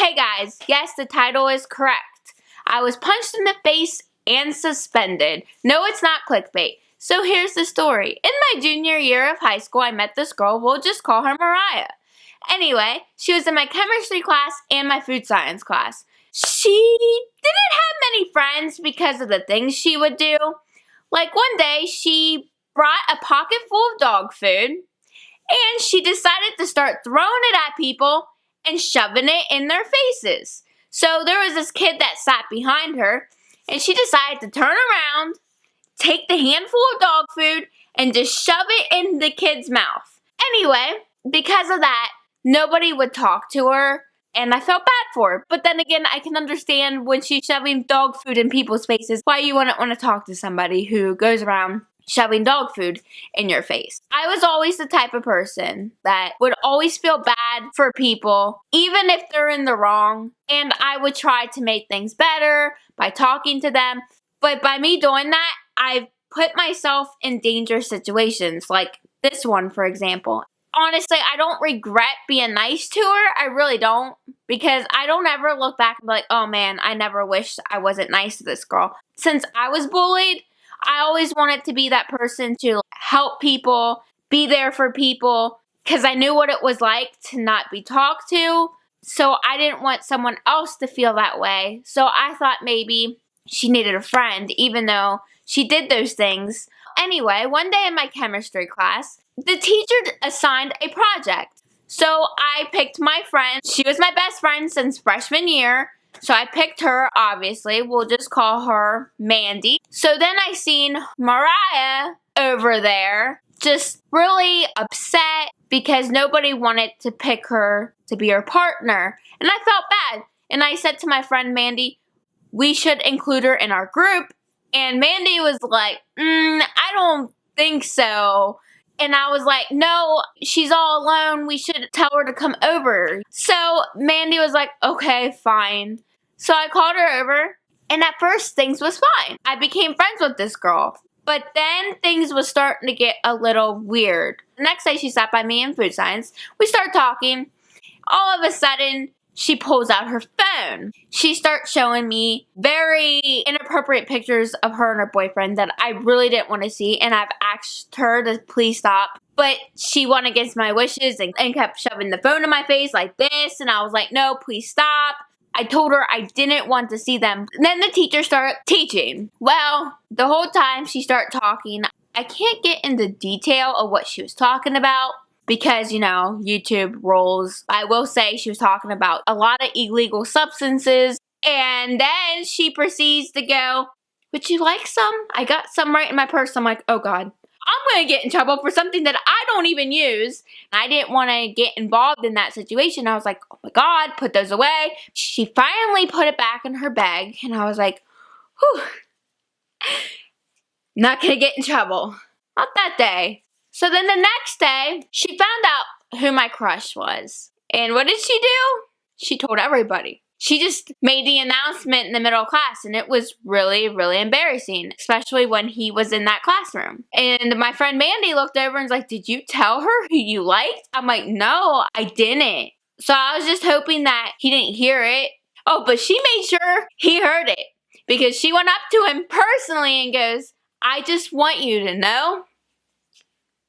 Hey guys, yes, the title is correct. I was punched in the face and suspended. No, it's not clickbait. So here's the story. In my junior year of high school, I met this girl. We'll just call her Mariah. Anyway, she was in my chemistry class and my food science class. She didn't have many friends because of the things she would do. Like one day, she brought a pocket full of dog food and she decided to start throwing it at people and shoving it in their faces. So there was this kid that sat behind her and she decided to turn around, take the handful of dog food, and just shove it in the kid's mouth. Anyway, because of that, nobody would talk to her, and I felt bad for her. But then again, I can understand when she's shoving dog food in people's faces, why you wouldn't want to talk to somebody who goes around shoving dog food in your face. I was always the type of person that would always feel bad for people, even if they're in the wrong, and I would try to make things better by talking to them. But by me doing that, I've put myself in dangerous situations, like this one, for example. Honestly, I don't regret being nice to her. I really don't, because I don't ever look back and be like, oh man, I never wished I wasn't nice to this girl. Since I was bullied, I always wanted to be that person to help people, be there for people, because I knew what it was like to not be talked to. So I didn't want someone else to feel that way. So I thought maybe she needed a friend, even though she did those things. Anyway, one day in my chemistry class, the teacher assigned a project. So I picked my friend. She was my best friend since freshman year. So I picked her, obviously. We'll just call her Mandy. So then I seen Mariah over there just really upset because nobody wanted to pick her to be her partner. And I felt bad. And I said to my friend Mandy, we should include her in our group. And Mandy was like, I don't think so. And I was like, no, she's all alone. We should tell her to come over. So Mandy was like, okay, fine. So I called her over, and at first things was fine. I became friends with this girl. But then things was starting to get a little weird. The next day she sat by me in food science. We started talking. All of a sudden, she pulls out her phone. She starts showing me very inappropriate pictures of her and her boyfriend that I really didn't want to see. And I've asked her to please stop. But she went against my wishes and kept shoving the phone in my face like this. And I was like, no, please stop. I told her I didn't want to see them. Then the teacher started teaching. Well, the whole time she started talking, I can't get into detail of what she was talking about because, you know, YouTube rules. I will say she was talking about a lot of illegal substances. And then she proceeds to go, would you like some? I got some right in my purse. I'm like, oh God. I'm going to get in trouble for something that I don't even use. I didn't want to get involved in that situation. I was like, oh my God, put those away. She finally put it back in her bag. And I was like, whew, not going to get in trouble. Not that day. So then the next day, she found out who my crush was. And what did she do? She told everybody. She just made the announcement in the middle of class, and it was really, really embarrassing, especially when he was in that classroom. And my friend Mandy looked over and was like, did you tell her who you liked? I'm like, no, I didn't. So I was just hoping that he didn't hear it. Oh, but she made sure he heard it because she went up to him personally and goes, I just want you to know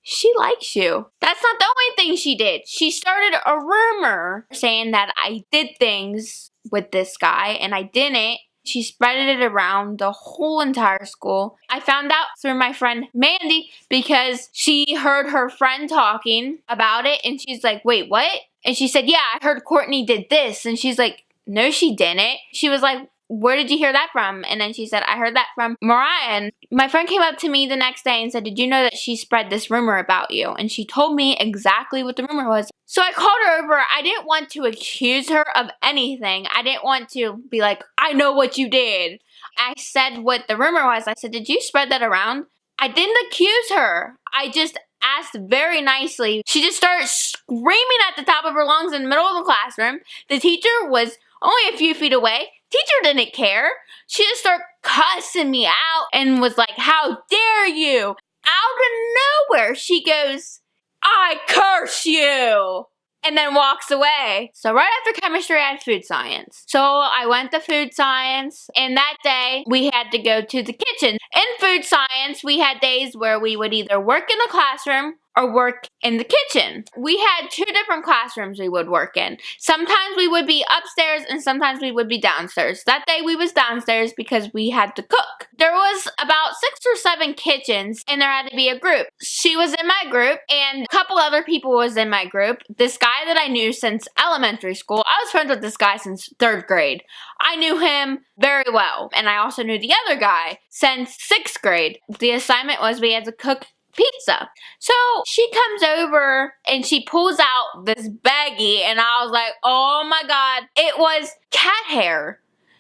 she likes you. That's not the only thing she did. She started a rumor saying that I did things with this guy and I didn't. She spread it around the whole entire school. I found out through my friend Mandy because she heard her friend talking about it and she's like, wait, what? And she said, yeah, I heard Courtney did this. And she's like, no, she didn't. She was like, where did you hear that from? And then she said, I heard that from Mariah. And my friend came up to me the next day and said, did you know that she spread this rumor about you? And she told me exactly what the rumor was. So I called her over. I didn't want to accuse her of anything. I didn't want to be like, I know what you did. I said what the rumor was. I said, did you spread that around? I didn't accuse her. I just asked very nicely. She just started screaming at the top of her lungs in the middle of the classroom. The teacher was only a few feet away. Teacher didn't care. She just started cussing me out and was like, how dare you? Out of nowhere, she goes, I curse you. and then walks away. So right after chemistry, I had food science. So I went to food science, and that day we had to go to the kitchen. In food science, we had days where we would either work in the classroom or work in the kitchen. We had 2 different classrooms we would work in. Sometimes we would be upstairs and sometimes we would be downstairs. That day we was downstairs because we had to cook. There was about 6 or 7 kitchens and there had to be a group. She was in my group and a couple other people was in my group. This guy that I knew since elementary school. I was friends with this guy since 3rd grade. I knew him very well, and I also knew the other guy since 6th grade. The assignment was we had to cook pizza. So she comes over and she pulls out this baggie, and I was like, oh my god, it was cat hair.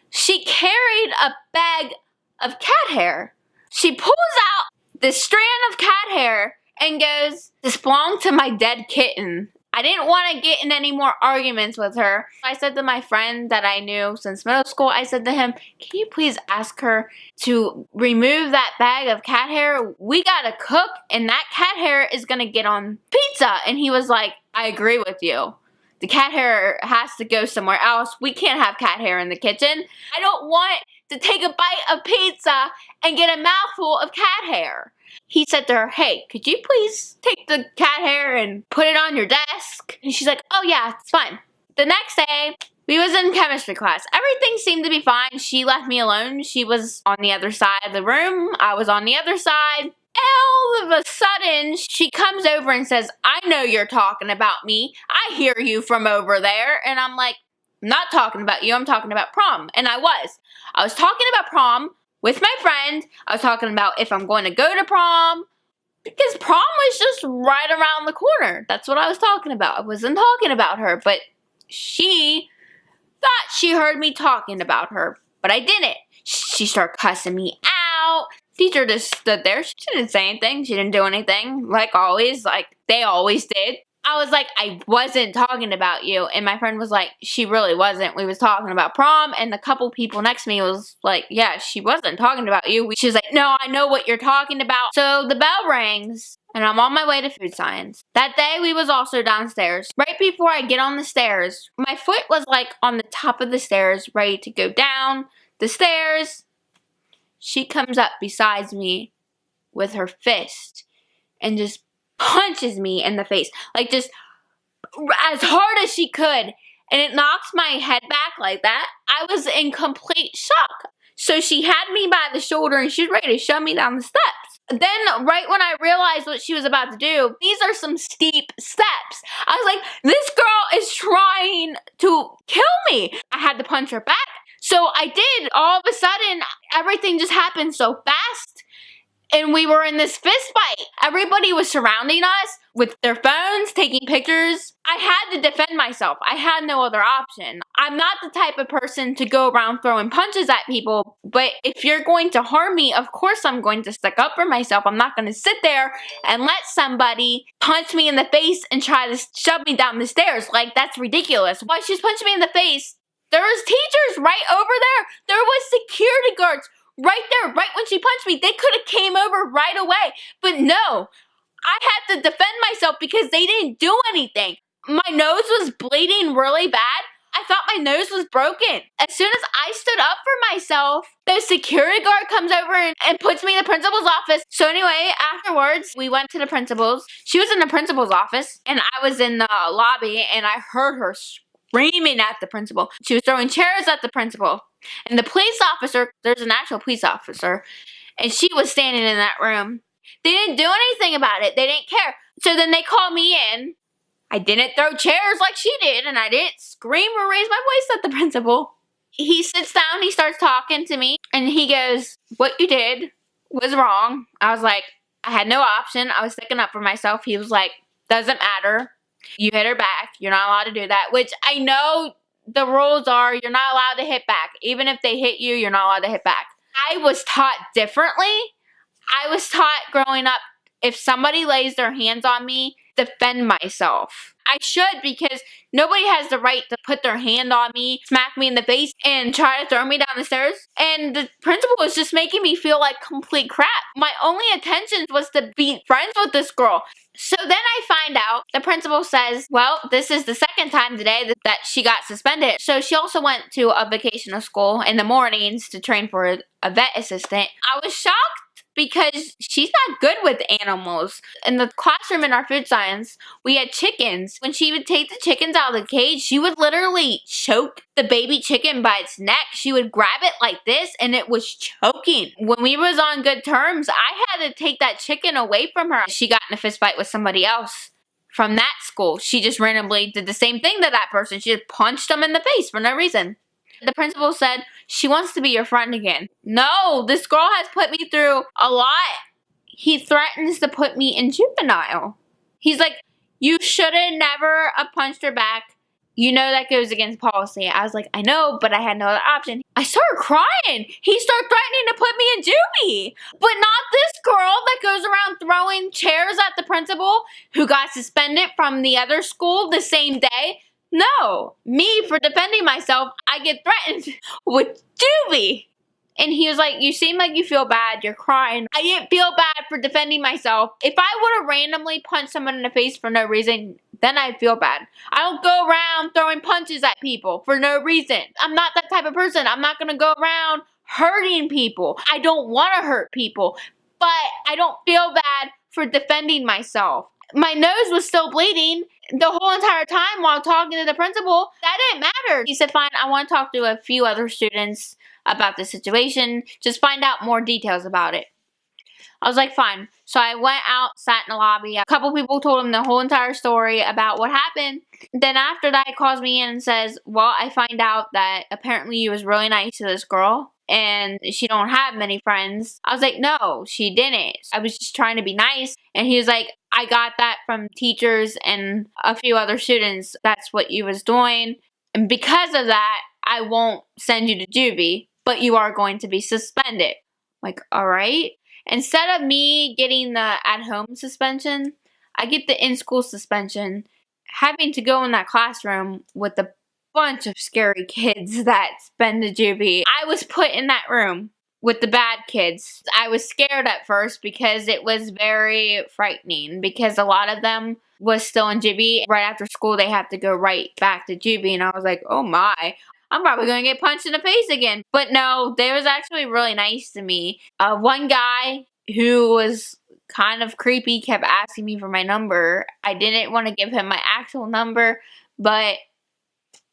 She carried a bag of cat hair. She pulls out this strand of cat hair and goes, this belonged to my dead kitten. I didn't want to get in any more arguments with her. I said to my friend that I knew since middle school, I said to him, can you please ask her to remove that bag of cat hair? We gotta cook and that cat hair is gonna get on pizza. And he was like, I agree with you. The cat hair has to go somewhere else. We can't have cat hair in the kitchen. I don't want to take a bite of pizza and get a mouthful of cat hair. He said to her, hey, could you please take the cat hair and put it on your desk? And she's like, oh yeah, it's fine. The next day, we was in chemistry class. Everything seemed to be fine. She left me alone. She was on the other side of the room. I was on the other side. All of a sudden, she comes over and says, I know you're talking about me. I hear you from over there. And I'm like, I'm not talking about you. I'm talking about prom. And I was talking about prom with my friend. I was talking about if I'm going to go to prom, because prom was just right around the corner. That's what I was talking about. I wasn't talking about her, but she thought she heard me talking about her, but I didn't. She started cussing me out. Teacher just stood there. She didn't say anything. She didn't do anything, like always, like they always did. I was like, I wasn't talking about you. And my friend was like, she really wasn't. We was talking about prom. And the couple people next to me was like, yeah, she wasn't talking about you. She was like, no, I know what you're talking about. So the bell rings and I'm on my way to food science. That day we was also downstairs. Right before I get on the stairs, my foot was like on the top of the stairs, ready to go down the stairs. She comes up beside me with her fist and just punches me in the face, like just as hard as she could, and it knocks my head back like that. I was in complete shock. So she had me by the shoulder and she was ready to shove me down the steps. Then right when I realized what she was about to do, these are some steep steps. I was like, this girl is trying to kill me. I had to punch her back. So I did. All of a sudden, everything just happened so fast. And we were in this fist fight. Everybody was surrounding us with their phones, taking pictures. I had to defend myself. I had no other option. I'm not the type of person to go around throwing punches at people, but if you're going to harm me, of course I'm going to stick up for myself. I'm not going to sit there and let somebody punch me in the face and try to shove me down the stairs. Like, that's ridiculous. While she's punching me in the face, there was teachers right over there. There was security guards right there, right when she punched me. They could have came over right away. But no, I had to defend myself because they didn't do anything. My nose was bleeding really bad. I thought my nose was broken. As soon as I stood up for myself, the security guard comes over and puts me in the principal's office. So anyway, afterwards, we went to the principal's. She was in the principal's office, and I was in the lobby, and I heard her screaming at the principal. She was throwing chairs at the principal. And the police officer, there's an actual police officer, and she was standing in that room. They didn't do anything about it. They didn't care. So then they called me in. I didn't throw chairs like she did, and I didn't scream or raise my voice at the principal. He sits down, he starts talking to me, and he goes, what you did was wrong. I was like, I had no option. I was sticking up for myself. He was like, doesn't matter. You hit her back. You're not allowed to do that, which I know the rules are you're not allowed to hit back. Even if they hit you, you're not allowed to hit back. I was taught differently. I was taught growing up, if somebody lays their hands on me, defend myself. I should, because nobody has the right to put their hand on me, smack me in the face, and try to throw me down the stairs. And the principal was just making me feel like complete crap. My only intention was to be friends with this girl. So then I find out the principal says, well, this is the second time today that she got suspended. So she also went to a vocational school in the mornings to train for a vet assistant. I was shocked because she's not good with animals. In the classroom in our food science, we had chickens. When she would take the chickens out of the cage, she would literally choke the baby chicken by its neck. She would grab it like this, and it was choking. When we was on good terms, I had to take that chicken away from her. She got in a fist fight with somebody else from that school. She just randomly did the same thing to that person. She just punched them in the face for no reason. The principal said, she wants to be your friend again. No, this girl has put me through a lot. He threatens to put me in juvenile. He's like, you should have never punched her back. You know that goes against policy. I was like, I know, but I had no other option. I started crying. He started threatening to put me in juvie. But not this girl that goes around throwing chairs at the principal who got suspended from the other school the same day. No, me for defending myself, I get threatened with juvie. And he was like, you seem like you feel bad, you're crying. I didn't feel bad for defending myself. If I would have randomly punched someone in the face for no reason, then I'd feel bad. I don't go around throwing punches at people for no reason. I'm not that type of person. I'm not gonna go around hurting people. I don't wanna hurt people, but I don't feel bad for defending myself. My nose was still bleeding the whole entire time while talking to the principal. That didn't matter. He said, fine, I want to talk to a few other students about the situation. Just find out more details about it. I was like, fine. So I went out, sat in the lobby. A couple people told him the whole entire story about what happened. Then after that, he calls me in and says, well, I find out that apparently you was really nice to this girl and she don't have many friends. I was like, no, she didn't. I was just trying to be nice. And he was like, I got that from teachers and a few other students. That's what you was doing. And because of that, I won't send you to juvie, but you are going to be suspended. Like, all right. Instead of me getting the at-home suspension, I get the in-school suspension, having to go in that classroom with a bunch of scary kids that spend the juvie. I was put in that room with the bad kids. I was scared at first because it was very frightening because a lot of them was still in juvie. Right after school, they have to go right back to juvie, and I was like, oh my. I'm probably going to get punched in the face again. But no, they was actually really nice to me. One guy who was kind of creepy kept asking me for my number. I didn't want to give him my actual number, but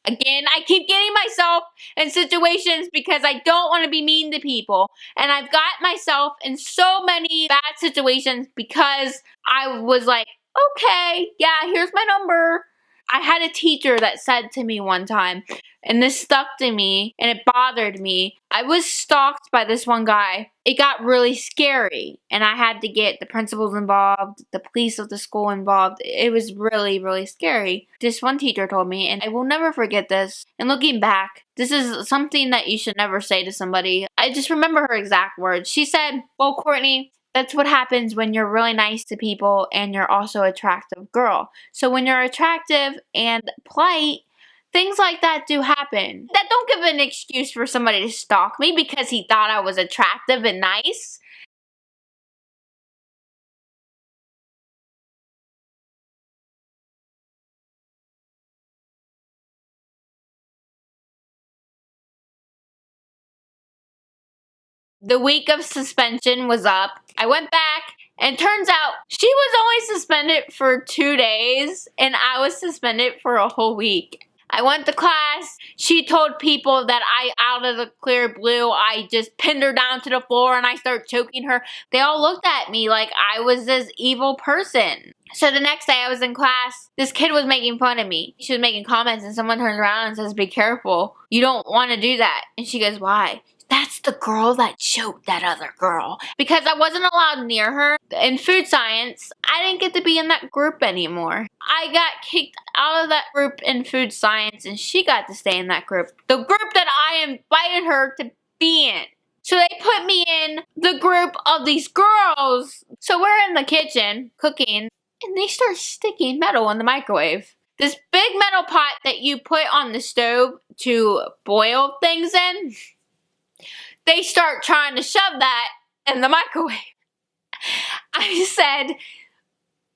again, I keep getting myself in situations because I don't want to be mean to people. And I've got myself in so many bad situations because I was like, okay, yeah, here's my number. I had a teacher that said to me one time, and this stuck to me, and it bothered me. I was stalked by this one guy. It got really scary, and I had to get the principals involved, the police of the school involved. It was really, really scary. This one teacher told me, and I will never forget this. And looking back, this is something that you should never say to somebody. I just remember her exact words. She said, well, Courtney, that's what happens when you're really nice to people and you're also an attractive girl. So when you're attractive and polite, things like that do happen. That don't give an excuse for somebody to stalk me because he thought I was attractive and nice. The week of suspension was up. I went back, and turns out she was only suspended for 2 days, and I was suspended for a whole week. I went to class. She told people that out of the clear blue, I just pinned her down to the floor and I started choking her. They all looked at me like I was this evil person. So the next day I was in class, this kid was making fun of me. She was making comments and someone turns around and says, be careful. You don't want to do that. And she goes, why? That's the girl that choked that other girl. Because I wasn't allowed near her. In food science, I didn't get to be in that group anymore. I got kicked out of that group in food science and she got to stay in that group. The group that I invited her to be in. So they put me in the group of these girls. So we're in the kitchen cooking and they start sticking metal in the microwave. this big metal pot that you put on the stove to boil things in. They start trying to shove that in the microwave. I said,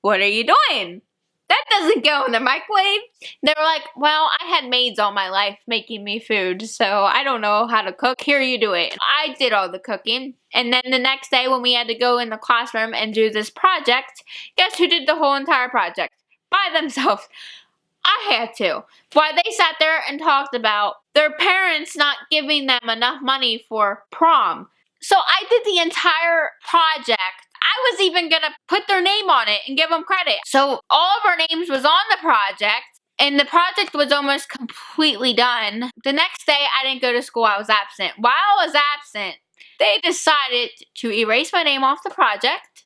"What are you doing? That doesn't go in the microwave." They were like, "Well, I had maids all my life making me food, so I don't know how to cook. Here, you do it." I did all the cooking. And then the next day when we had to go in the classroom and do this project, guess who did the whole entire project? By themselves. I had to. While they sat there and talked about their parents not giving them enough money for prom. So I did the entire project. I was even going to put their name on it and give them credit. So all of our names was on the project, and the project was almost completely done. The next day, I didn't go to school. I was absent. While I was absent, they decided to erase my name off the project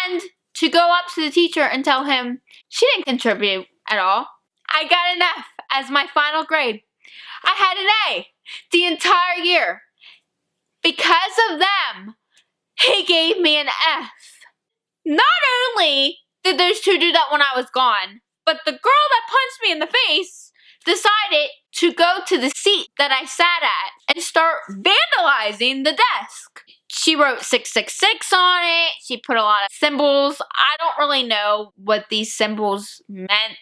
and to go up to the teacher and tell him she didn't contribute at all. I got an F as my final grade. I had an A the entire year. Because of them, he gave me an F. Not only did those two do that when I was gone, but the girl that punched me in the face decided to go to the seat that I sat at and start vandalizing the desk. She wrote 666 on it. She put a lot of symbols. I don't really know what these symbols meant.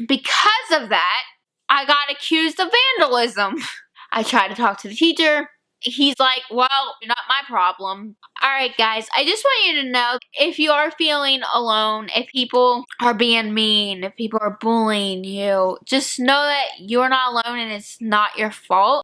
Because of that, I got accused of vandalism. I tried to talk to the teacher. He's like, "Well, you're not my problem." Alright guys, I just want you to know, if you are feeling alone, if people are being mean, if people are bullying you, just know that you're not alone and it's not your fault.